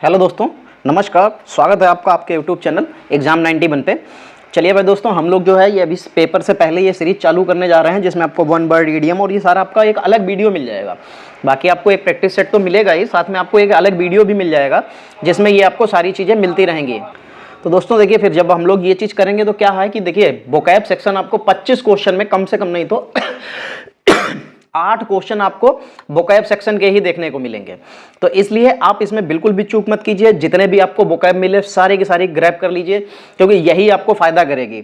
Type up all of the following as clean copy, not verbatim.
Hello दोस्तों, नमस्कार। स्वागत है आपका आपके यूट्यूब चैनल एग्जाम 91 पे। चलिए भाई दोस्तों, हम लोग जो है ये अभी पेपर से पहले ये सीरीज चालू करने जा रहे हैं जिसमें आपको वन वर्ड ईडियम और ये सारा आपका एक अलग वीडियो मिल जाएगा। बाकी आपको एक प्रैक्टिस सेट तो मिलेगा ही, साथ में आपको एक अलग वीडियो भी मिल जाएगा जिसमें ये आपको सारी चीज़ें मिलती रहेंगी। तो दोस्तों देखिए, फिर जब हम लोग ये चीज़ करेंगे तो क्या है कि देखिए वोकैब सेक्शन आपको 25 क्वेश्चन में कम से कम नहीं तो 8 क्वेश्चन आपको वोकैब सेक्शन के ही देखने को मिलेंगे। तो इसलिए आप इसमें बिल्कुल भी चूक मत कीजिए। जितने भी आपको वोकैब मिले सारे की सारी ग्रैब कर लीजिए, क्योंकि यही आपको फायदा करेगी।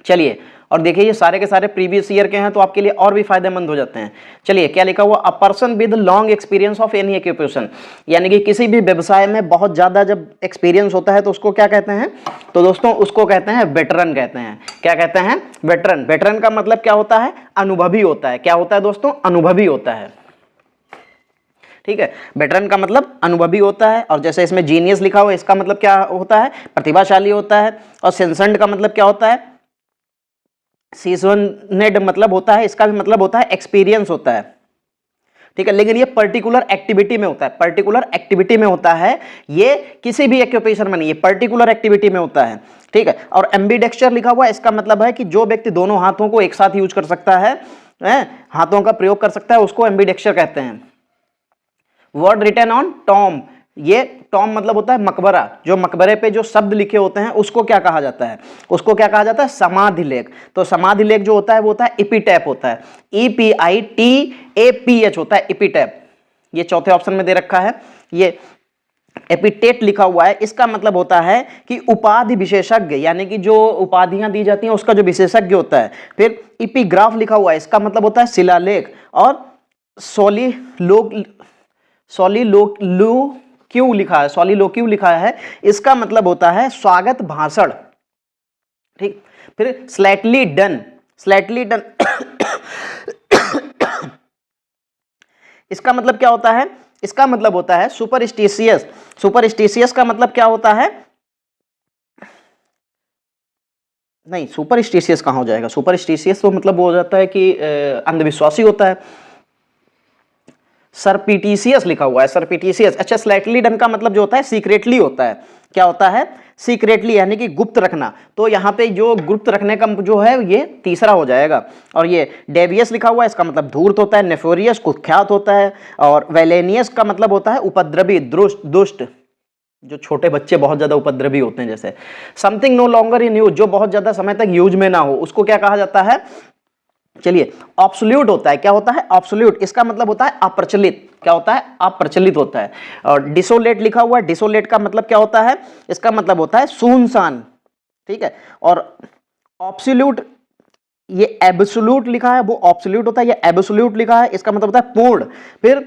चलिए, और देखिए ये सारे के सारे प्रीवियस ईयर के हैं तो आपके लिए और भी फायदेमंद हो जाते हैं। चलिए, क्या लिखा हुआ, a person with long experience of any occupation, यानी कि किसी भी व्यवसाय में बहुत ज्यादा जब एक्सपीरियंस होता है तो उसको क्या कहते हैं? तो दोस्तों उसको कहते हैं वेटरन कहते हैं। क्या कहते हैं? वेटरन। वेटरन का मतलब क्या होता है? अनुभवी होता है। क्या होता है दोस्तों? अनुभवी होता है। ठीक है, वेटरन का मतलब अनुभवी होता है। और जैसे इसमें जीनियस लिखा हुआ, इसका मतलब क्या होता है? प्रतिभाशाली होता है। और सेंसन्ड का मतलब क्या होता है? सीजनेड मतलब होता है, इसका भी मतलब होता है एक्सपीरियंस होता है। ठीक है, लेकिन ये पर्टिकुलर एक्टिविटी में होता है। पर्टिकुलर एक्टिविटी में होता है, ये किसी भी ऑक्यूपेशन में नहीं, ये पर्टिकुलर एक्टिविटी में होता है। ठीक है, और एम्बीडेक्स्चर लिखा हुआ है, इसका मतलब है कि जो व्यक्ति दोनों हाथों को एक साथ यूज कर सकता है, हाथों का प्रयोग कर सकता है, उसको एम्बीडेक्स्चर कहते हैं। वर्ड रिटन ऑन टॉम, ये टॉम मतलब होता है मकबरा। जो मकबरे पे जो शब्द लिखे होते हैं उसको क्या कहा जाता है? उसको क्या कहा जाता है? समाधि लेख। तो समाधि लेख जो होता है वो होता है इपीटैप होता है। EPITAPH होता है इपीटैप। ये चौथे ऑप्शन में दे रखा है। ये एपिटेट लिखा हुआ है, इसका मतलब होता है कि उपाधि विशेषज्ञ, यानी कि जो उपाधियां दी जाती हैं उसका जो विशेषज्ञ होता है। फिर इपिग्राफ लिखा हुआ है, इसका मतलब होता है शिलालेख। और सॉलिलोक्यू लिखा है, सॉलिलोक्यू लिखा है, इसका मतलब होता है स्वागत भाषण। ठीक, फिर स्लाइटली डन, स्लाइटली डन इसका मतलब क्या होता है? इसका मतलब होता है सुपरस्टिशियस। सुपरस्टिशियस का मतलब क्या होता है? नहीं, सुपरस्टिशियस कहां हो जाएगा? सुपरस्टिशियस तो मतलब वो हो जाता है कि अंधविश्वासी होता है। सरपिटिशियस लिखा हुआ है, सरपिटिशियस। अच्छा, स्लाइटली डन का मतलब जो होता है सीक्रेटली होता है। क्या होता है? सीक्रेटली, यानी कि गुप्त रखना। तो यहाँ पे जो गुप्त रखने का जो है ये तीसरा हो जाएगा। और ये डेवियस लिखा हुआ है, इसका मतलब धूर्त होता है। नेफोरियस कुख्यात होता है। और वेलेनियस का मतलब होता है उपद्रवी, दुष्ट। जो छोटे बच्चे बहुत ज्यादा उपद्रवी होते हैं, जैसे something no longer in use, जो बहुत ज्यादा समय तक यूज में ना हो, उसको क्या कहा जाता है? चलिए, ऑब्सोल्यूट होता है। क्या होता है? ऑब्सोल्यूट। इसका मतलब होता है अप्रचलित। क्या होता है? अप्रचलित होता है। और डिसोलेट लिखा हुआ है, डिसोलेट का मतलब क्या होता है? इसका मतलब होता है सुनसान। ठीक है, और ऑब्सोल्यूट, ये एब्सोल्यूट लिखा है, वो ऑब्सोल्यूट होता है। ये एब्सोल्यूट लिखा है, इसका मतलब होता है पूर्ण। फिर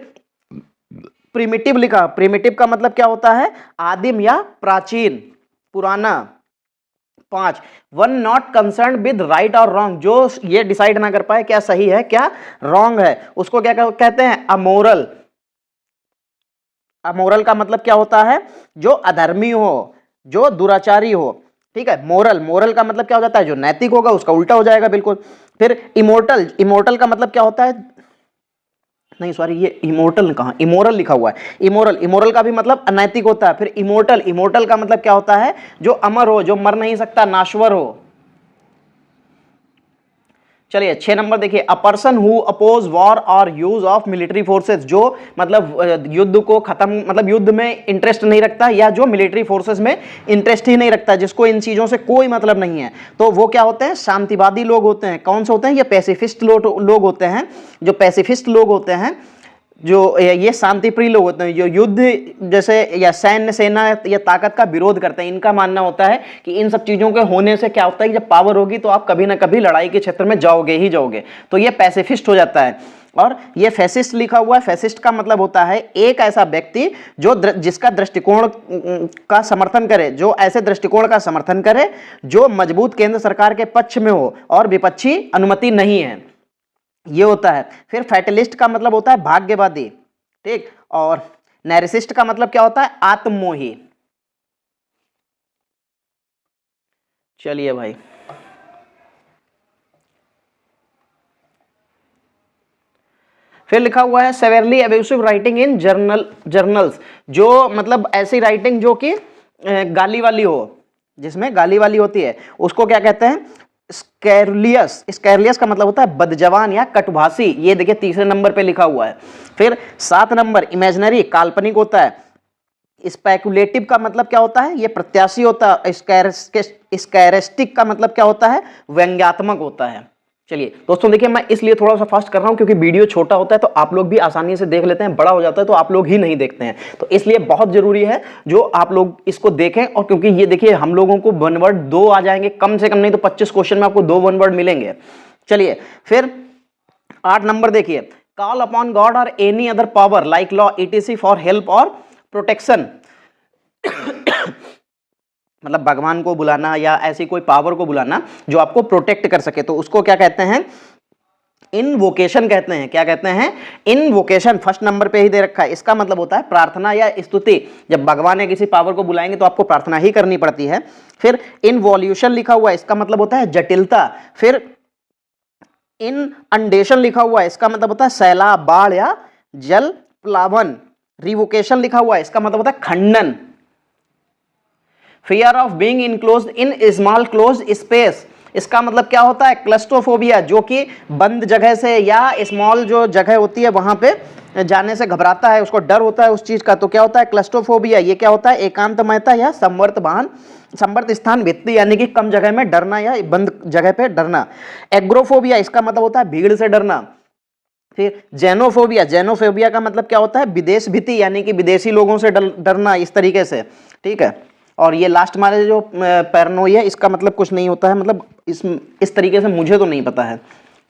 प्रिमिटिव लिखा, प्रिमिटिव का मतलब क्या होता है? आदिम या प्राचीन, पुराना। 5, one not concern with right और रॉन्ग, जो ये डिसाइड ना कर पाए क्या सही है क्या रॉन्ग है, उसको क्या कहते हैं? अमोरल। अमोरल का मतलब क्या होता है? जो अधर्मी हो, जो दुराचारी हो। ठीक है, मोरल, मोरल का मतलब क्या हो जाता है? जो नैतिक होगा, उसका उल्टा हो जाएगा बिल्कुल। फिर इमोर्टल, इमोर्टल का मतलब क्या होता है? नहीं सॉरी, ये इमोर्टल कहां, इमोरल लिखा हुआ है। इमोरल, इमोरल का भी मतलब अनैतिक होता है। फिर इमोर्टल, इमोर्टल का मतलब क्या होता है? जो अमर हो, जो मर नहीं सकता, नाश्वर हो। चलिए 6 नंबर देखिए, a person who oppose war और यूज ऑफ मिलिट्री फोर्सेस, जो मतलब युद्ध को खत्म, मतलब युद्ध में इंटरेस्ट नहीं रखता, या जो मिलिट्री फोर्सेस में इंटरेस्ट ही नहीं रखता, जिसको इन चीजों से कोई मतलब नहीं है, तो वो क्या होते हैं? शांतिवादी लोग होते हैं। कौन से होते हैं? ये पैसिफिस्ट लोग होते हैं। जो पैसिफिस्ट लोग होते हैं, जो ये शांति प्रिय लोग होते हैं, जो युद्ध जैसे या सैन्य सेना या ताकत का विरोध करते हैं। इनका मानना होता है कि इन सब चीजों के होने से क्या होता है कि जब पावर होगी तो आप कभी ना कभी लड़ाई के क्षेत्र में जाओगे ही जाओगे। तो ये पैसिफिस्ट हो जाता है। और ये फैसिस्ट लिखा हुआ है, फैसिस्ट का मतलब होता है एक ऐसा व्यक्ति जो जिसका दृष्टिकोण का समर्थन करे, जो ऐसे दृष्टिकोण का समर्थन करे जो मजबूत केंद्र सरकार के पक्ष में हो और विपक्षी अनुमति नहीं है, ये होता है। फिर फैटलिस्ट का मतलब होता है भाग्यवादी। ठीक, और नैरिसिस्ट का मतलब क्या होता है? आत्ममोही। चलिए भाई, फिर लिखा हुआ है सेवेरली एब्यूसिव राइटिंग इन जर्नल्स, जो मतलब ऐसी राइटिंग जो कि गाली वाली हो, जिसमें गाली वाली होती है, उसको क्या कहते हैं? स्कैरुलियस। स्कैरुलियस का मतलब होता है बदजबान या कटुभाषी। ये देखिए तीसरे नंबर पे लिखा हुआ है। फिर 7 नंबर इमेजिनरी, काल्पनिक होता है। स्पेकुलेटिव का मतलब क्या होता है? ये प्रत्याशी होता है। स्कैरेस्टिक का मतलब क्या होता है? व्यंग्यात्मक होता है। चलिए दोस्तों देखिए, मैं इसलिए थोड़ा सा फास्ट कर रहा हूं क्योंकि वीडियो छोटा होता है तो आप लोग भी आसानी से देख लेते हैं, बड़ा हो जाता है तो आप लोग ही नहीं देखते हैं, तो इसलिए बहुत जरूरी है जो आप लोग इसको देखें। और क्योंकि ये देखिए हम लोगों को वन वर्ड 2 आ जाएंगे कम से कम, नहीं तो 25 क्वेश्चन में आपको 2 वन वर्ड मिलेंगे। चलिए फिर 8 नंबर देखिए, कॉल अपॉन गॉड और any other power like law etc for help और प्रोटेक्शन। मतलब भगवान को बुलाना या ऐसी कोई पावर को बुलाना जो आपको प्रोटेक्ट कर सके, तो उसको क्या कहते हैं? इनवोकेशन कहते हैं। क्या कहते हैं? इनवोकेशन। फर्स्ट नंबर पे ही दे रखा है। इसका मतलब होता है प्रार्थना या स्तुति। जब भगवान या किसी पावर को बुलाएंगे तो आपको प्रार्थना ही करनी पड़ती है। फिर इनवॉल्यूशन लिखा हुआ है, इसका मतलब होता है जटिलता। फिर इनअंडेशन लिखा हुआ है, इसका मतलब होता है सैलाब, बाढ़ या जल प्लावन। रिवोकेशन लिखा हुआ है, इसका मतलब होता है खंडन। Fear of being enclosed in small closed space, इसका मतलब क्या होता है? क्लस्ट्रोफोबिया, जो कि बंद जगह से या स्मॉल जो जगह होती है वहां पे जाने से घबराता है, उसको डर होता है उस चीज का, तो क्या होता है? क्लस्ट्रोफोबिया। ये क्या होता है? एकांतमयता या संवर्त स्थान भित्ति, यानी कि कम जगह में डरना या बंद जगह पे डरना। एग्रोफोबिया, इसका मतलब होता है भीड़ से डरना। फिर जेनोफोबिया, जेनोफोबिया का मतलब क्या होता है? विदेश भीति, यानी कि विदेशी लोगों से डरना, इस तरीके से। ठीक है। और ये लास्ट हमारे जो पैरानोइया, इसका मतलब कुछ नहीं होता है, मतलब इस तरीके से मुझे तो नहीं पता है।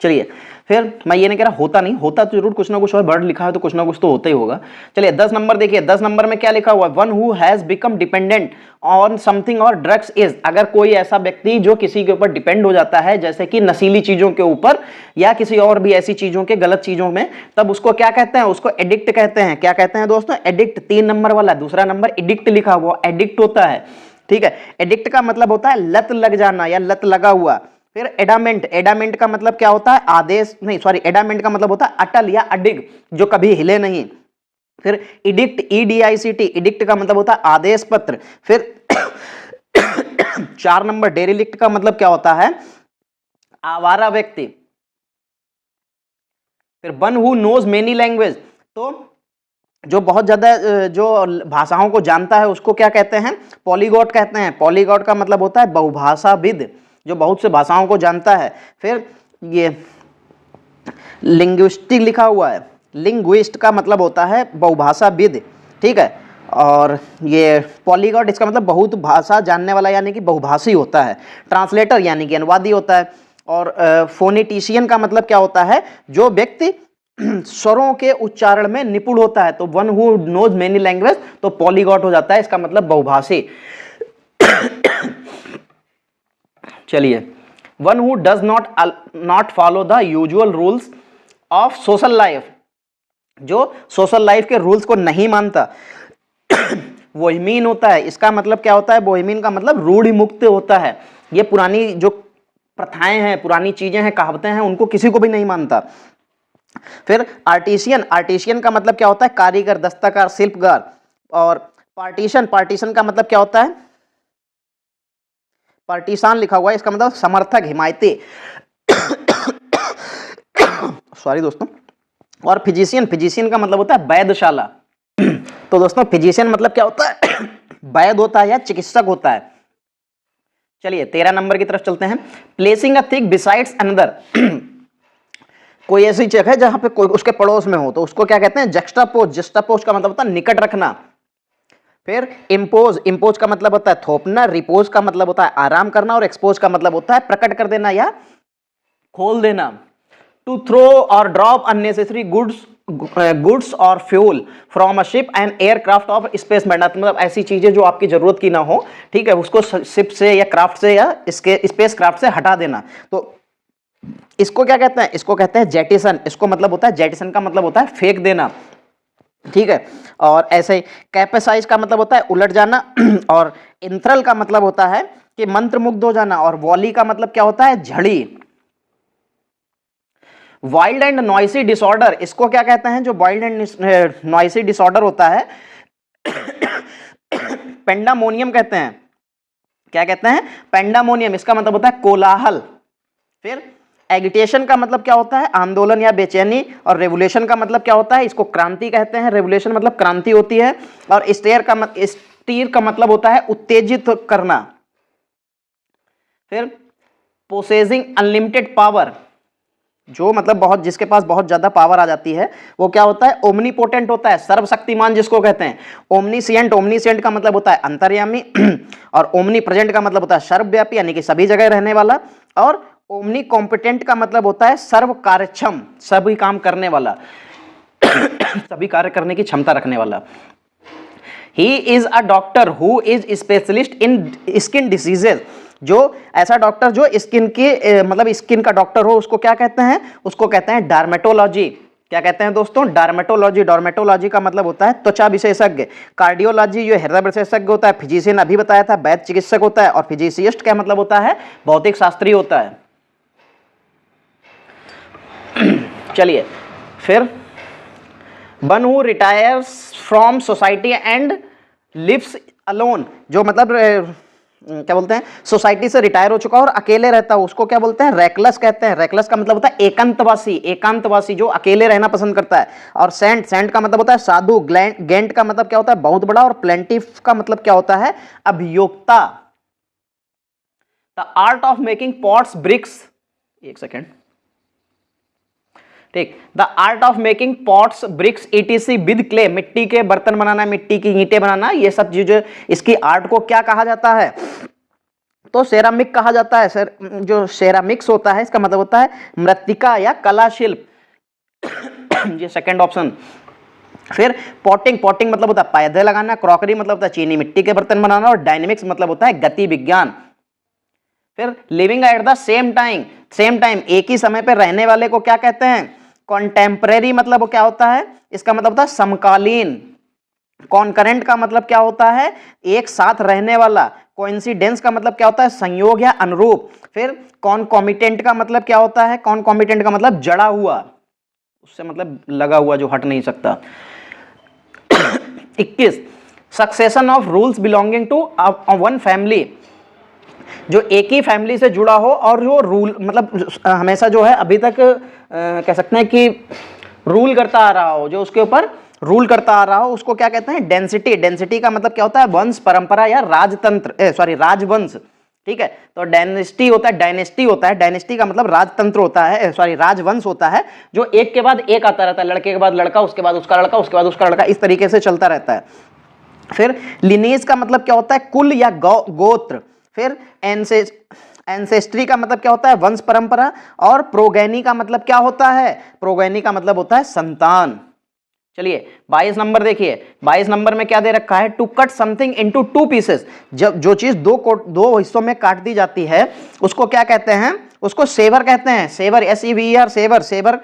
चलिए फिर मैं ये नहीं कह रहा होता नहीं, होता तो जरूर कुछ ना कुछ, और वर्ड लिखा है तो कुछ ना कुछ तो होता ही होगा। चलिए 10 नंबर देखिए, 10 नंबर में क्या लिखा हुआ है? One who has become dependent on something और ड्रग्स इज, अगर कोई ऐसा व्यक्ति जो किसी के ऊपर डिपेंड हो जाता है, जैसे कि नशीली चीजों के ऊपर या किसी और भी ऐसी चीजों के, गलत चीजों में, तब उसको क्या कहते हैं? उसको एडिक्ट कहते हैं। क्या कहते हैं दोस्तों? एडिक्ट। 3 नंबर वाला, दूसरा नंबर एडिक्ट लिखा हुआ, एडिक्ट होता है। ठीक है। एडिक्ट का मतलब होता है लत लग जाना या लत लगा हुआ। फिर एडामेंट, एडामेंट का मतलब क्या होता है? आदेश नहीं, सॉरी, एडामेंट का मतलब होता है अटल या अडिग, जो कभी हिले नहीं। फिर इडिक्ट, EDICT, इडिक्ट का मतलब होता है आदेश पत्र। फिर 4 नंबर डेरिलिक्ट का मतलब क्या होता है? आवारा व्यक्ति। फिर one who knows many language, तो जो बहुत ज्यादा जो भाषाओं को जानता है उसको क्या कहते हैं? पॉलीगॉट कहते हैं। पॉलीगॉट का मतलब होता है बहुभाषाविद, जो बहुत से भाषाओं को जानता है। फिर ये लिंग्विस्टिक लिखा हुआ है, लिंग्विस्ट का मतलब होता है बहुभाषाविद। ठीक है। और ये पॉलीगॉट, इसका मतलब बहुत भाषा जानने वाला, यानी कि बहुभाषी होता है। ट्रांसलेटर यानी कि अनुवादी होता है। और फोनेटिशियन का मतलब क्या होता है? जो व्यक्ति स्वरों के उच्चारण में निपुण होता है। तो one who knows many language, तो पॉलीगॉट हो जाता है, इसका मतलब बहुभाषी। चलिए, one who does not follow the usual rules of social life, जो सोशल लाइफ के रूल्स को नहीं मानता, बोहेमियन होता है। इसका मतलब क्या होता है? बोहेमियन का मतलब रूढ़ि मुक्त होता है। ये पुरानी जो प्रथाएं हैं, पुरानी चीजें हैं, कहावतें हैं, उनको किसी को भी नहीं मानता। फिर आर्टिशियन, आर्टिशियन का मतलब क्या होता है? कारीगर, दस्तकार, शिल्पकार। और पार्टीशन, पार्टीशन का मतलब क्या होता है? पार्टीसान लिखा हुआ है, इसका मतलब समर्थक, हिमायती। सॉरी दोस्तों। और फिजिशियन, फिजिशियन का मतलब होता है वैधशाला। तो दोस्तों फिजिशियन मतलब क्या होता है? वैध होता है या चिकित्सक होता है। चलिए 13 नंबर की तरफ चलते हैं। Placing a thing besides another, कोई ऐसी जगह जहां पे कोई उसके पड़ोस में हो तो उसको क्या कहते हैं? जक्स्टापोज। जक्स्टापोज का मतलब होता है निकट रखना। फिर इम्पोज, इम्पोज का मतलब होता है थोपना। रिपोज का मतलब होता है आराम करना। और एक्सपोज का मतलब होता है प्रकट कर देना या खोल देना। टू थ्रो और ड्रॉप अननेसेसरी गुड्स और fuel from a ship and aircraft of space matter, मतलब ऐसी चीजें जो आपकी जरूरत की ना हो, ठीक है, उसको शिप से या क्राफ्ट से या इसके स्पेस क्राफ्ट से हटा देना। तो इसको क्या कहते हैं? इसको कहते हैं जेटिसन। इसको मतलब होता है, जेटिसन का मतलब होता है फेंक देना। ठीक है। और ऐसे ही कैपेसाइज का मतलब होता है उलट जाना। और इंथ्रल का मतलब होता है कि मंत्रमुग्ध हो जाना। और वॉली का मतलब क्या होता है? झड़ी। वाइल्ड एंड नॉइसी डिसऑर्डर, इसको क्या कहते हैं? जो वाइल्ड एंड नॉइसी डिसऑर्डर होता है पेंडामोनियम कहते हैं। क्या कहते हैं? पेंडामोनियम। इसका मतलब होता है कोलाहल। फिर एगिटेशन का मतलब क्या होता है? आंदोलन या बेचैनी। और रेवोल्यूशन का मतलब क्या होता है? इसको क्रांति कहते हैं। रेवोल्यूशन मतलब क्रांति होती है। और स्टीर का मतलब होता है उत्तेजित करना। फिर पोसेसिंग अनलिमिटेड पावर, जो मतलब बहुत, जिसके पास बहुत ज्यादा पावर आ जाती है, वो क्या होता है? ओमनीपोटेंट होता है, सर्वशक्तिमान जिसको कहते हैं। ओमनीसिएंट, ओमनीसिएंट का मतलब होता है अंतर्यामी। और ओमनी प्रेजेंट का मतलब होता है सर्वव्यापी, यानी कि सभी जगह रहने वाला। और ओमनी कॉम्पिटेंट का मतलब होता है सर्व कार्यक्षम, सभी काम करने वाला, सभी कार्य करने की क्षमता रखने वाला। He is a doctor who is specialist in skin diseases, जो ऐसा डॉक्टर जो स्किन के मतलब स्किन का डॉक्टर हो, उसको क्या कहते हैं? उसको कहते हैं डर्मेटोलॉजी। क्या कहते हैं दोस्तों? डर्मेटोलॉजी। डर्मेटोलॉजी का मतलब होता है त्वचा विशेषज्ञ। कार्डियोलॉजी जो हृदय विशेषज्ञ होता है, फिजिशियन अभी बताया था, वैद्य चिकित्सक होता है। और फिजिसिस्ट क्या मतलब होता है? भौतिक शास्त्री होता है। चलिए, फिर one who retires from society and lives alone, जो मतलब क्या बोलते हैं? सोसाइटी से रिटायर हो चुका और अकेले रहता है, उसको क्या बोलते हैं? रेकलेस कहते हैं। रेकलेस का मतलब होता है एकांतवासी। एकांतवासी जो अकेले रहना पसंद करता है। और सेंट, सेंट का मतलब होता है साधु। गेंट का मतलब क्या होता है? बहुत बड़ा। और प्लेंटिफ का मतलब क्या होता है? अभियोक्ता। The art of making pots, bricks, एक सेकेंड, ठीक। The art of making pots, bricks, ETC with clay, मिट्टी के बर्तन बनाना, मिट्टी की ईंटें बनाना, ये सब चीजें, इसकी आर्ट को क्या कहा जाता है? तो सेरामिक कहा जाता है। जो सेरामिक्स होता है, इसका मतलब होता है मृत्तिका या कला शिल्प। ये सेकंड ऑप्शन। फिर पॉटिंग, पॉटिंग मतलब होता है पौधे लगाना। क्रॉकरी मतलब होता है चीनी मिट्टी के बर्तन बनाना। और डायनेमिक्स मतलब होता है गति विज्ञान। फिर living at the same time, same time, एक ही समय पर रहने वाले को क्या कहते हैं? कॉन्टेम्परेरी मतलब वो क्या होता है? इसका मतलब होता है समकालीन। कॉन्करेंट का मतलब क्या होता है? एक साथ रहने वाला। कोइंसिडेंस का मतलब क्या होता है? संयोग या अनुरूप। फिर कॉन्कॉमिटेंट का मतलब क्या होता है? कॉन्कॉमिटेंट का मतलब जड़ा हुआ, उससे मतलब लगा हुआ, जो हट नहीं सकता। 21 succession of rules belonging to one family, जो एक ही फैमिली से जुड़ा हो और जो रूल मतलब हमेशा जो है अभी तक कह सकते हैं कि रूल करता आ रहा हो, जो उसके ऊपर रूल करता आ रहा हो, उसको क्या कहते हैं? डेंसिटी। डेंसिटी का मतलब क्या होता है? वंश, परंपरा या राजतंत्र, सॉरी राजवंश। ठीक है, तो डायनेस्टी होता है, डायनेस्टी होता है, डायनेस्टी का मतलब राजतंत्र होता है, सॉरी राजवंश होता है, जो एक के बाद एक आता रहता है, लड़के के बाद लड़का, उसके बाद उसका लड़का, उसके बाद उसका लड़का, इस तरीके से चलता रहता है। फिर लिनेज का मतलब क्या होता है? कुल या गोत्र। फिर एंसेस्ट्री का मतलब क्या होता है? वंश परंपरा। और प्रोगेनी का मतलब क्या होता है? प्रोगेनी का मतलब होता है संतान। चलिए 22 नंबर देखिए। 22 नंबर में क्या दे रखा है? To cut something into two pieces, जब जो चीज दो हिस्सों में काट दी जाती है, उसको क्या कहते हैं? उसको सेवर कहते हैं। Saver, SEVER, saver. सेवर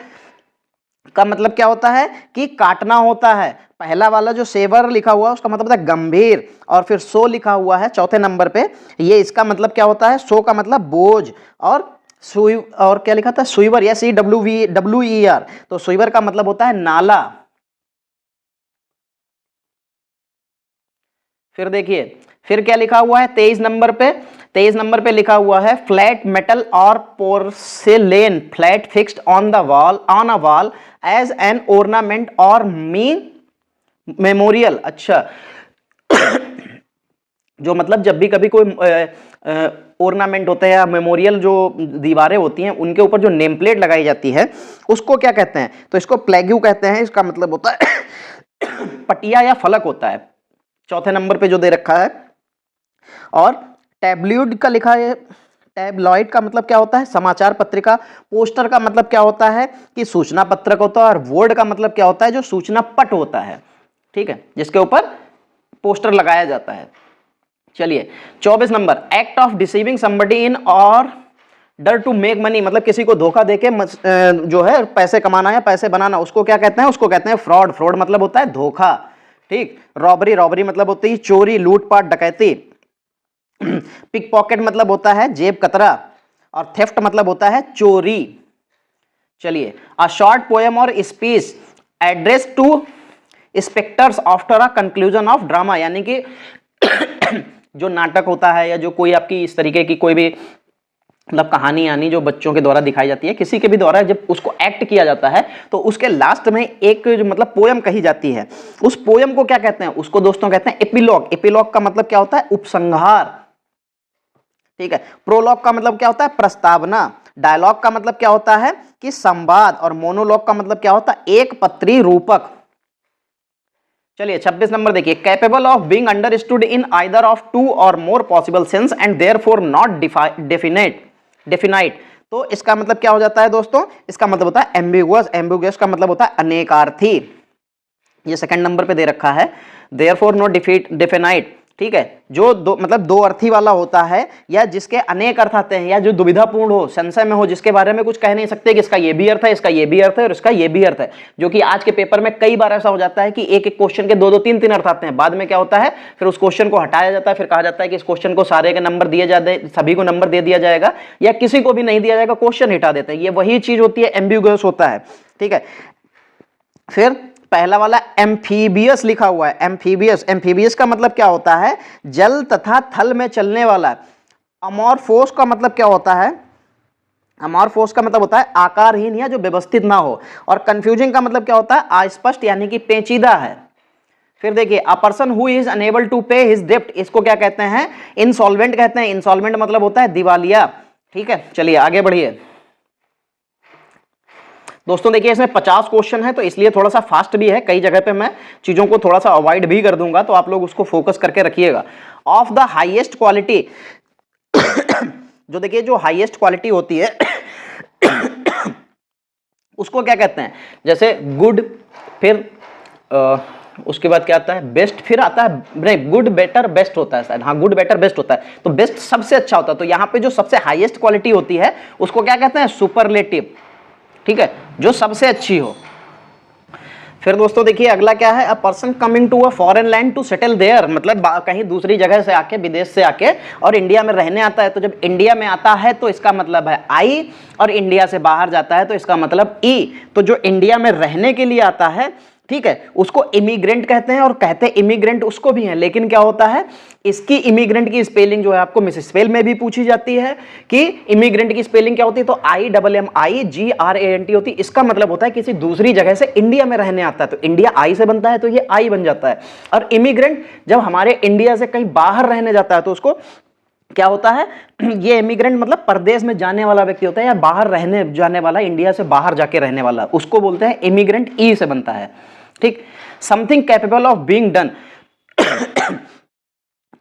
का मतलब क्या होता है? कि काटना होता है। पहला वाला जो सेवर लिखा हुआ है उसका मतलब होता है गंभीर। और फिर सो लिखा हुआ है चौथे नंबर पे, ये इसका मतलब क्या होता है? सो का मतलब बोझ। और सुई, और क्या लिखा था? सुइवर, SEWER। तो सुइवर का मतलब होता है नाला। फिर देखिए, फिर क्या लिखा हुआ है 23 नंबर पे? 23 नंबर पे लिखा हुआ है फ्लैट मेटल और porcelain flat fixed on the wall, on a wall as an ornament और मेमोरियल। अच्छा, जो मतलब जब भी कभी कोई ऑर्नामेंट होता है या मेमोरियल, जो दीवारें होती हैं उनके ऊपर जो नेम प्लेट लगाई जाती है, उसको क्या कहते हैं? तो इसको प्लेग्यू कहते हैं। इसका मतलब होता है पटिया या फलक होता है, चौथे नंबर पे जो दे रखा है। और टैब्लॉइड का लिखा है, टैब्लॉइड का मतलब क्या होता है? समाचार पत्रिका। पोस्टर का मतलब क्या होता है? कि सूचना पत्रक होता है। और बोर्ड का मतलब क्या होता है? जो सूचना पट होता है, ठीक है, जिसके ऊपर पोस्टर लगाया जाता है। चलिए 24 number, act of deceiving somebody in और डर टू मेक मनी, मतलब किसी को धोखा देके जो है पैसे कमाना या पैसे बनाना, उसको क्या कहते हैं? उसको कहते हैं फ्रॉड। फ्रॉड मतलब होता है धोखा, ठीक। रॉबरी, रॉबरी मतलब होती है चोरी, लूटपाट, डकैती। पिक पॉकेट मतलब होता है जेब कतरा। और थेफ्ट मतलब होता है चोरी। चलिए, अ शॉर्ट पोएम और speech address to spectators after a conclusion of drama, यानी कि जो नाटक होता है या जो कोई आपकी इस तरीके की कोई भी मतलब कहानी यानी जो बच्चों के द्वारा दिखाई जाती है, किसी के भी द्वारा जब उसको एक्ट किया जाता है तो उसके लास्ट में एक जो मतलब पोयम कही जाती है, उस पोयम को क्या कहते हैं? उसको दोस्तों कहते हैं एपिलॉग। एपिलॉग का मतलब क्या होता है? उपसंहार। ठीक है। प्रोलॉग का मतलब क्या होता है? प्रस्तावना। डायलॉग का मतलब क्या होता है? कि संवाद। और मोनोलॉग का मतलब क्या होता है? एक पत्री रूपक। चलिए 26 नंबर देखिए, capable of being understood in either of two or more possible sense and therefore not definite. तो इसका मतलब क्या हो जाता है दोस्तों? इसका मतलब होता है एम्बिगुअस। एम्बिगुअस का मतलब होता है अनेकार्थी। ये सेकंड नंबर पे दे रखा है, देयरफॉर नॉट डेफिनाइट। ठीक है, जो दो मतलब दो अर्थी वाला होता है या जिसके अनेक अर्थ आते हैं या जो दुविधापूर्ण हो, संशय में हो, जिसके बारे में कुछ कह नहीं सकते कि इसका ये भी अर्थ है, इसका ये भी अर्थ है और इसका ये भी अर्थ है। जो कि आज के पेपर में कई बार ऐसा हो जाता है कि एक एक क्वेश्चन के दो दो तीन तीन अर्थ आते हैं। बाद में क्या होता है, फिर उस क्वेश्चन को हटाया जाता है, फिर कहा जाता है कि इस क्वेश्चन को सारे के नंबर दिए जाते, सभी को नंबर दे दिया जाएगा या किसी को भी नहीं दिया जाएगा, क्वेश्चन हटा देते हैं। ये वही चीज होती है, एम्बिगुअस होता है। ठीक है, फिर पहला वाला एम्फीबियस लिखा हुआ है। एम्फीबियस, एम्फीबियस का मतलब क्या होता है? जल तथा थल में चलने वाला। अमॉर्फोस का मतलब क्या होता है? अमॉर्फोस का मतलब होता है आकारहीन या जो व्यवस्थित ना हो। और कंफ्यूजिंग का मतलब क्या होता है? अस्पष्ट यानी कि पेचीदा है। फिर देखिए, a person who is unable to pay his डेब्ट, इसको क्या कहते हैं? इंसॉल्वेंट कहते हैं। इंसॉल्वेंट मतलब होता है दिवालिया। ठीक है, चलिए आगे बढ़िए दोस्तों। देखिए इसमें 50 क्वेश्चन है तो इसलिए थोड़ा सा फास्ट भी है, कई जगह पे मैं चीजों को थोड़ा सा अवॉइड भी कर दूंगा, तो आप लोग उसको फोकस करके रखिएगा। ऑफ द हाईएस्ट क्वालिटी जो देखिए जो हाईएस्ट क्वालिटी होती है उसको क्या कहते हैं? जैसे गुड, फिर उसके बाद क्या आता है? बेस्ट, फिर आता है नहीं, गुड बेटर बेस्ट होता है शायद। हाँ, गुड बेटर बेस्ट होता है, तो बेस्ट सबसे अच्छा होता है। तो यहाँ पे जो सबसे हाईएस्ट क्वालिटी होती है उसको क्या कहते हैं? सुपरलेटिव। ठीक है, जो सबसे अच्छी हो। फिर दोस्तों देखिए अगला क्या है? A person coming to a foreign land to settle there, मतलब कहीं दूसरी जगह से आके, विदेश से आके और इंडिया में रहने आता है। तो जब इंडिया में आता है तो इसका मतलब है आई, और इंडिया से बाहर जाता है तो इसका मतलब ई। तो जो इंडिया में रहने के लिए आता है, ठीक है, उसको इमिग्रेंट कहते हैं। और कहते हैं इमिग्रेंट उसको भी है, लेकिन क्या होता है, इसकी इमिग्रेंट की स्पेलिंग जो है आपको मिस स्पेल में भी पूछी जाती है कि इमिग्रेंट की स्पेलिंग क्या होती है? तो IMMIGRANT होती है। इसका मतलब होता है किसी दूसरी जगह से इंडिया में रहने आता है, तो इंडिया आई से बनता है तो ये आई बन जाता है। और इमिग्रेंट जब हमारे इंडिया से कहीं बाहर रहने जाता है तो उसको क्या होता है? ये इमिग्रेंट मतलब परदेश में जाने वाला व्यक्ति होता है या बाहर रहने जाने वाला, इंडिया से बाहर जाके रहने वाला, उसको बोलते हैं इमिग्रेंट। ई से बनता है। ठीक, something capable of being done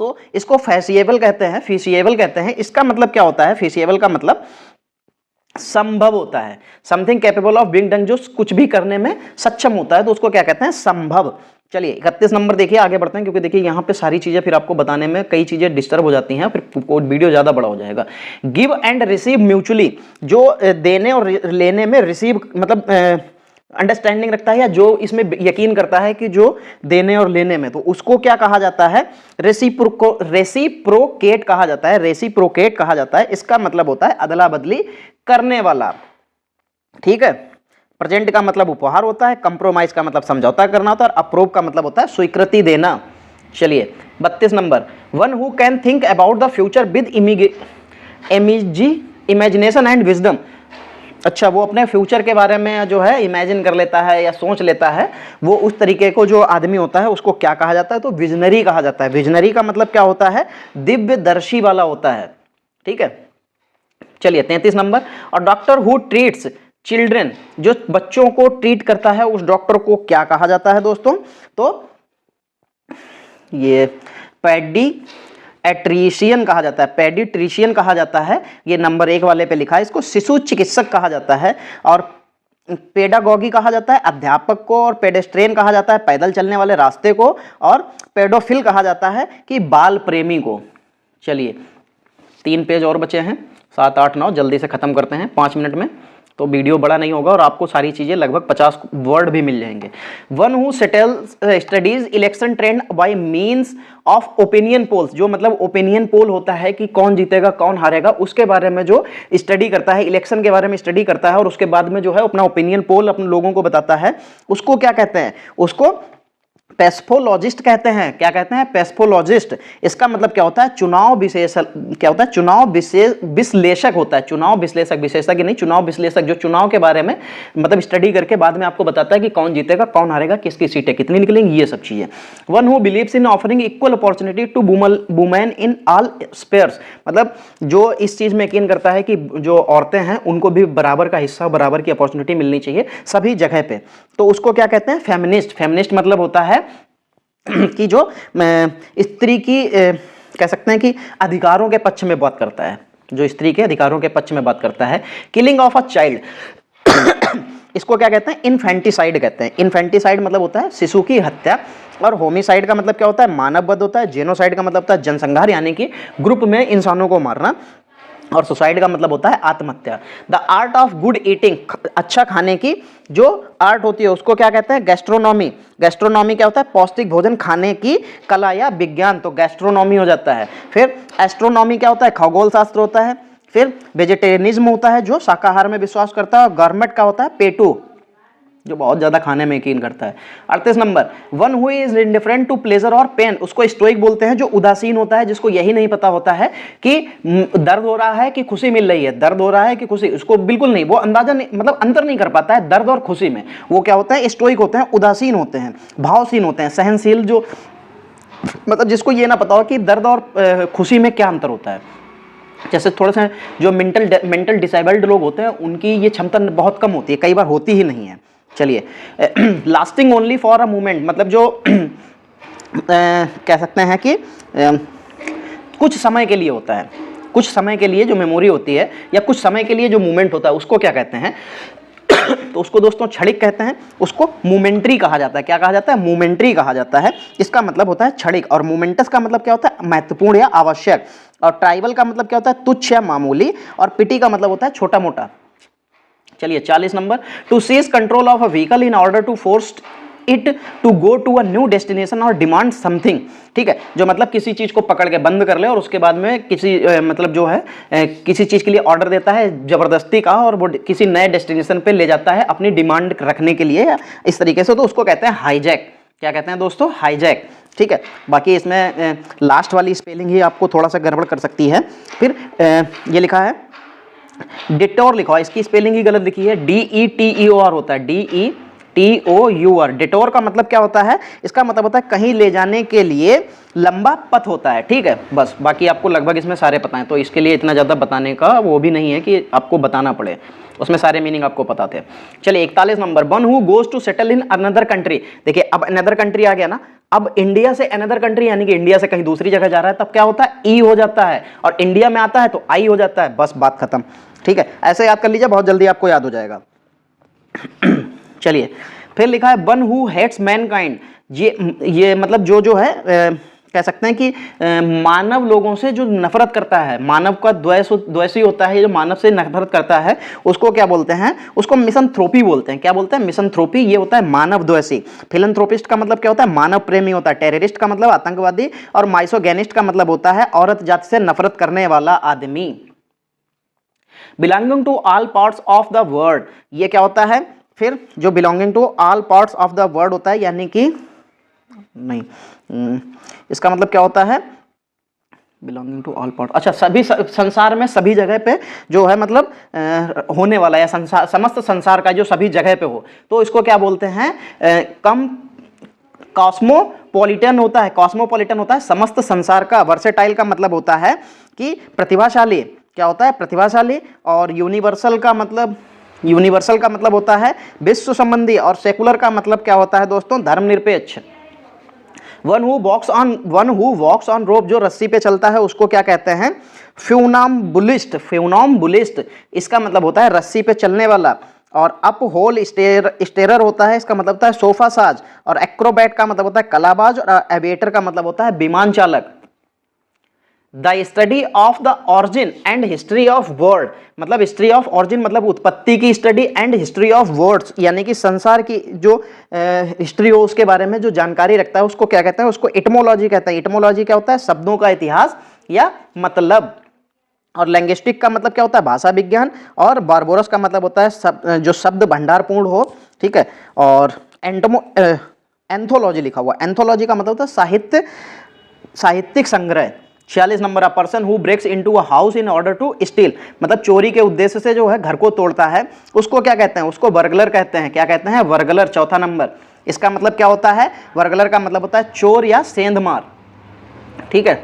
तो इसको फैसिएबल कहते हैं, फीसिएबल कहते हैं। इसका मतलब क्या होता है? फीसिएबल का मतलब संभव होता है। Something capable of being done, जो कुछ भी करने में सक्षम होता है तो उसको क्या कहते हैं? संभव। चलिए 31 नंबर देखिए, आगे बढ़ते हैं, क्योंकि देखिए यहाँ पे सारी चीजें फिर आपको बताने में कई चीजें डिस्टर्ब हो जाती हैं, फिर वीडियो ज्यादा बड़ा हो जाएगा। गिव एंड रिसीव म्यूचुअली, जो देने और लेने में रिसीव मतलब अंडरस्टैंडिंग रखता है या जो इसमें यकीन करता है कि जो देने और लेने में, तो उसको क्या कहा जाता है? रेसिप्रोकेट कहा जाता है। रेसिप्रोकेट कहा जाता है। इसका मतलब होता है अदला बदली करने वाला। ठीक है, प्रेजेंट का मतलब उपहार होता है, कंप्रोमाइज का मतलब समझौता करना होता है, और अप्रूव का मतलब होता है स्वीकृति देना। चलिए 32 number, one who can think about the future with imagination and wisdom. अच्छा, वो अपने फ्यूचर के बारे में जो है इमेजिन कर लेता है या सोच लेता है, वो उस तरीके को जो आदमी होता है उसको क्या कहा जाता है? तो विजनरी कहा जाता है। विजनरी का मतलब क्या होता है? दिव्यदर्शी वाला होता है। ठीक है, चलिए 33 नंबर, और डॉक्टर हु ट्रीट्स चिल्ड्रन, जो बच्चों को ट्रीट करता है उस डॉक्टर को क्या कहा जाता है दोस्तों? तो ये पेडियाट्रिशियन कहा जाता है। पेडियाट्रिशियन कहा जाता है। ये नंबर 1 वाले पे लिखा है। इसको शिशु चिकित्सक कहा जाता है। और पेडागॉगी कहा जाता है अध्यापक को, और पेडेस्ट्रियन कहा जाता है पैदल चलने वाले रास्ते को, और पेडोफिल कहा जाता है कि बाल प्रेमी को। चलिए 3 पेज और बचे हैं, 7, 8, 9, जल्दी से खत्म करते हैं 5 मिनट में। तो वीडियो बड़ा नहीं होगा और आपको सारी चीजें लगभग 50 वर्ड भी मिल जाएंगे। One who studies election trend by means of opinion polls, जो मतलब ओपिनियन पोल होता है कि कौन जीतेगा कौन हारेगा, उसके बारे में जो स्टडी करता है, इलेक्शन के बारे में स्टडी करता है और उसके बाद में जो है अपना ओपिनियन पोल अपने लोगों को बताता है, उसको क्या कहते हैं? उसको पेस्फोलॉजिस्ट कहते हैं। क्या कहते हैं? पेस्फोलॉजिस्ट। इसका मतलब क्या होता है? चुनाव विशेषक। क्या होता है? चुनाव विश्लेषक होता है। चुनाव विश्लेषक, विशेषज्ञ नहीं, चुनाव विश्लेषक, जो चुनाव के बारे में मतलब स्टडी करके बाद में आपको बताता है कि कौन जीतेगा कौन हारेगा, किसकी सीटें कितनी निकलेंगी, ये सब चीजें। One who believes in offering equal opportunity to women in all spheres, मतलब जो इस चीज में यकीन करता है कि जो औरतें हैं उनको भी बराबर का हिस्सा, बराबर की अपॉर्चुनिटी मिलनी चाहिए सभी जगह पे, तो उसको क्या कहते हैं? फेमिनिस्ट। फेमिनिस्ट मतलब होता है कि जो स्त्री की कह सकते हैं कि अधिकारों के पक्ष में बात करता है, जो स्त्री के अधिकारों के पक्ष में बात करता है। किलिंग ऑफ अ चाइल्ड, इसको क्या कहते हैं? इन्फेंटिसाइड कहते हैं। इन्फेंटिसाइड मतलब होता है शिशु की हत्या, और होमिसाइड का मतलब क्या होता है? मानव वध होता है। जेनोसाइड का मतलब होता है जनसंहार, यानी कि ग्रुप में इंसानों को मारना, और सुसाइड का मतलब होता है आत्महत्या। The art of good eating, अच्छा खाने की जो आर्ट होती है उसको क्या कहते हैं? गैस्ट्रोनॉमी। गैस्ट्रोनॉमी क्या होता है? पौष्टिक भोजन खाने की कला या विज्ञान, तो गैस्ट्रोनॉमी हो जाता है। फिर एस्ट्रोनॉमी क्या होता है? खगोल शास्त्र होता है। फिर वेजिटेरियनिज्म होता है जो शाकाहार में विश्वास करता है, और गवर्नमेंट का होता है पेटू, जो बहुत ज्यादा खाने में यकीन करता है। 38 number, one who is indifferent to pleasure और पेन, उसको स्टोइक बोलते हैं, जो उदासीन होता है, जिसको यही नहीं पता होता है कि दर्द हो रहा है कि खुशी मिल रही है, दर्द हो रहा है कि खुशी, उसको बिल्कुल नहीं, वो अंदाजा नहीं, मतलब अंतर नहीं कर पाता है दर्द और खुशी में। वो क्या होता है? स्टोइक होते हैं, उदासीन होते हैं, भावहीन होते हैं, सहनशील, जो मतलब जिसको ये ना पता हो कि दर्द और खुशी में क्या अंतर होता है। जैसे थोड़ा सा जो मेंटल डिसेबल्ड लोग होते हैं उनकी ये क्षमता बहुत कम होती है, कई बार होती ही नहीं है। चलिए, lasting only for a moment, मतलब जो कह सकते हैं कि कुछ समय के लिए होता है, कुछ समय के लिए जो मेमोरी होती है या कुछ समय के लिए जो मूवमेंट होता है उसको क्या कहते हैं? तो उसको दोस्तों क्षणिक कहते हैं, उसको मोमेंट्री कहा जाता है। क्या कहा जाता है? मोमेंट्री कहा जाता है। इसका मतलब होता है क्षणिक, और मोमेंटस का मतलब क्या होता है? महत्वपूर्ण या आवश्यक, और ट्राइबल का मतलब क्या होता है? तुच्छ या मामूली, और पिटी का मतलब होता है छोटा मोटा। चलिए 40 number, to seize control of a vehicle in order to force it to go to a new destination और डिमांड समथिंग। ठीक है, जो मतलब किसी चीज को पकड़ के बंद कर ले और उसके बाद में किसी मतलब जो है किसी चीज के लिए ऑर्डर देता है जबरदस्ती का, और वो किसी नए डेस्टिनेशन पे ले जाता है अपनी डिमांड रखने के लिए, इस तरीके से, तो उसको कहते हैं हाईजैक। क्या कहते हैं दोस्तों? हाईजैक। ठीक है, बाकी इसमें लास्ट वाली स्पेलिंग ही आपको थोड़ा सा गड़बड़ कर सकती है। फिर ये लिखा है डिटोर, लिखा है, इसकी स्पेलिंग ही गलत लिखी है, DETOR होता है, DETOUR। डिटोर का मतलब क्या होता है? इसका मतलब होता है कहीं ले जाने के लिए लंबा पथ होता है। ठीक है, बस बाकी आपको लगभग इसमें सारे पता हैं, तो इसके लिए इतना ज़्यादा बताने का वो भी नहीं है कि आपको बताना पड़े, उसमें सारे मीनिंग आपको पता थे। चलिए 41 number, one who goes to settle in another country. देखिए अब अनदर कंट्री आ गया ना, अब इंडिया से अनदर कंट्री यानी कि इंडिया से कहीं दूसरी जगह जा रहा है, तब क्या होता है? ई हो जाता है, और इंडिया में आता है तो आई हो जाता है, बस बात खत्म। ठीक है, ऐसे याद कर लीजिए, बहुत जल्दी आपको याद हो जाएगा। चलिए, फिर लिखा है वन हु हेट्स मैनकाइंड। ये मतलब जो है कह सकते हैं कि मानव लोगों से जो नफरत करता है, मानव का द्वेषी होता है, जो मानव से नफरत करता है उसको क्या बोलते हैं? उसको मिसंथ्रोपी बोलते हैं। क्या बोलते हैं? मिसंथ्रोपी। ये होता है मानव द्वेषी। फिलंथ्रोपिस्ट का मतलब क्या होता है? मानव प्रेमी होता है। टेररिस्ट का मतलब आतंकवादी, और माइसोगेनिस्ट का मतलब होता है औरत जाति से नफरत करने वाला आदमी। Belonging to all parts of the world, ये क्या होता है? फिर जो belonging to all parts of the world होता है, यानी कि नहीं, इसका मतलब क्या होता है? बिलोंगिंग टू ऑल पार्ट, अच्छा, सभी संसार में सभी जगह पे जो है मतलब होने वाला, या संसार, समस्त संसार का जो सभी जगह पे हो, तो इसको क्या बोलते हैं? कम कॉस्मोपॉलिटन होता है। कॉस्मोपॉलिटन होता है समस्त संसार का। वर्सेटाइल का मतलब होता है कि प्रतिभाशाली। क्या होता है? प्रतिभाशाली। और यूनिवर्सल का मतलब होता है विश्व संबंधी, और सेकुलर का मतलब क्या होता है दोस्तों? धर्मनिरपेक्ष। वन हु वॉक्स ऑन रोप, जो रस्सी पे चलता है उसको क्या कहते हैं? फ्यूनॉम्बुलिस्ट। इसका मतलब होता है रस्सी पे चलने वाला। और अप होल स्टेरर होता है, इसका मतलब होता है सोफा साज। और एक्रोबैट का मतलब होता है कलाबाज, और एविएटर का मतलब होता है विमान चालक। The study of the origin and history of word, मतलब हिस्ट्री ऑफ ऑरिजिन मतलब उत्पत्ति की study, and history of words यानी कि संसार की जो हिस्ट्री हो उसके बारे में जो जानकारी रखता है उसको क्या कहते हैं, उसको इटमोलॉजी कहते हैं। इटमोलॉजी क्या होता है, शब्दों का इतिहास या मतलब। और लैंग्विस्टिक का मतलब क्या होता है, भाषा विज्ञान। और बारबोरस का मतलब होता है जो शब्द भंडारपूर्ण हो, ठीक है। और एंथोलॉजी लिखा हुआ, एंथोलॉजी का मतलब होता है साहित्य, साहित्यिक संग्रह। 46 number, a person who breaks into a house in order to steal, मतलब चोरी के उद्देश्य से जो है घर को तोड़ता है उसको क्या कहते हैं, उसको बर्गलर कहते हैं। क्या कहते हैं, बर्गलर। चौथा नंबर, इसका मतलब क्या होता है, बर्गलर का मतलब होता है चोर या सेंधमार, ठीक है।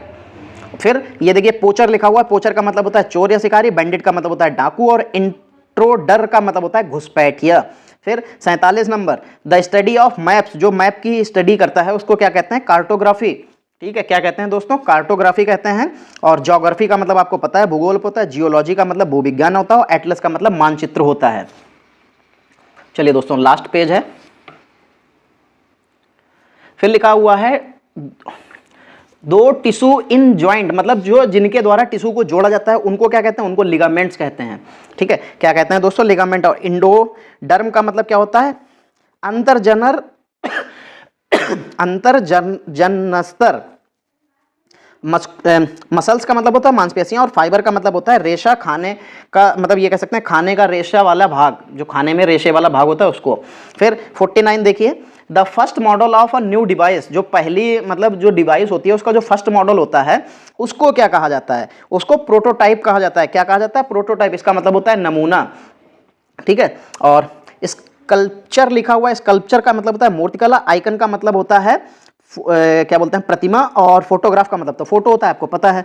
फिर ये देखिए पोचर लिखा हुआ है, पोचर का मतलब होता है चोर या शिकारी, बैंडिट का मतलब होता है डाकू, और इंट्रोडर का मतलब होता है घुसपैठिया। फिर 47 number, the study of maps, जो मैप की स्टडी करता है उसको क्या कहते हैं, कार्टोग्राफी, ठीक है। क्या कहते हैं दोस्तों, कार्टोग्राफी कहते हैं। और ज्योग्राफी का मतलब आपको पता है भूगोल होता है, जियोलॉजी का मतलब भूविज्ञान होता है, और एटलस का मतलब मानचित्र होता है। चलिए दोस्तों लास्ट पेज है। फिर लिखा हुआ है दो टिश्यू इन ज्वाइंट, मतलब जो जिनके द्वारा टिश्यू को जोड़ा जाता है उनको क्या कहते हैं, उनको लिगामेंट्स कहते हैं, ठीक है। क्या कहते हैं दोस्तों, लिगामेंट। और इंडोडर्म का मतलब क्या होता है, अंतरजनर अंतरजनस्तर। मसल्स का मतलब होता है मांसपेशियां, और फाइबर का मतलब होता है रेशा, खाने का मतलब ये कह सकते हैं खाने का रेशा वाला भाग, जो खाने में रेशे वाला भाग होता है उसको। फिर 49 देखिए, the first model of a new device, जो पहली मतलब जो डिवाइस होती है उसका जो फर्स्ट मॉडल होता है उसको क्या कहा जाता है, उसको प्रोटोटाइप कहा जाता है। क्या कहा जाता है, प्रोटोटाइप। इसका मतलब होता है नमूना, ठीक है। और स्कल्पचर लिखा हुआ है, स्कल्पचर का मतलब होता है मूर्तिकला, आइकन का मतलब होता है क्या बोलते हैं, प्रतिमा, और फोटोग्राफ का मतलब तो फोटो होता है, आपको पता है।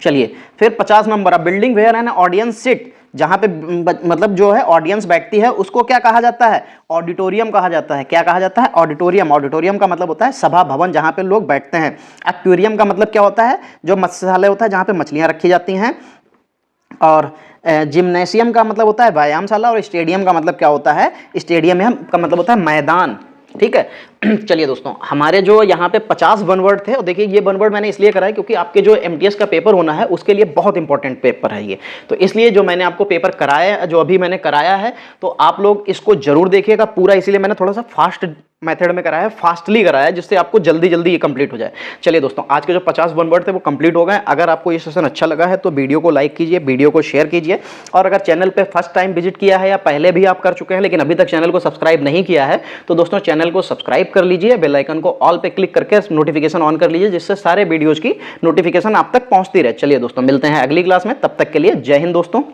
चलिए फिर 50 number, building where an audience sit, जहां पे मतलब जो है ऑडियंस बैठती है उसको क्या कहा जाता है, ऑडिटोरियम कहा जाता है। क्या कहा जाता है, ऑडिटोरियम। ऑडिटोरियम का मतलब होता है सभा भवन जहां पे लोग बैठते हैं। एक्वेरियम का मतलब क्या होता है, जो मत्स्यशाला होता है जहां पे मछलियां रखी जाती हैं। और जिम्नेशियम का मतलब होता है व्यायामशाला, और स्टेडियम का मतलब क्या होता है, स्टेडियम का मतलब होता है मैदान, ठीक है। चलिए दोस्तों, हमारे जो यहाँ पे 50 वन वर्ड थे, और देखिए ये वन वर्ड मैंने इसलिए कराया क्योंकि आपके जो एमटीएस का पेपर होना है उसके लिए बहुत इंपॉर्टेंट पेपर है ये, तो इसलिए जो मैंने आपको पेपर कराया, जो अभी मैंने कराया है, तो आप लोग इसको जरूर देखिएगा पूरा, इसीलिए मैंने थोड़ा सा फास्ट मेथड में कराया है, फास्टली कराया है, जिससे आपको जल्दी जल्दी ये कंप्लीट हो जाए। चलिए दोस्तों, आज के जो 50 वन वर्ड थे वो कंप्लीट हो गए। अगर आपको ये सेशन अच्छा लगा है तो वीडियो को लाइक कीजिए, वीडियो को शेयर कीजिए, और अगर चैनल पे फर्स्ट टाइम विजिट किया है या पहले भी आप कर चुके हैं लेकिन अभी तक चैनल को सब्सक्राइब नहीं किया है तो दोस्तों चैनल को सब्सक्राइब कर लीजिए, बेल आइकन को ऑल पे क्लिक करके नोटिफिकेशन ऑन कर लीजिए, जिससे सारे वीडियोज की नोटिफिकेशन आप तक पहुंचती रहे। चलिए दोस्तों, मिलते हैं अगली क्लास में, तब तक के लिए जय हिंद दोस्तों।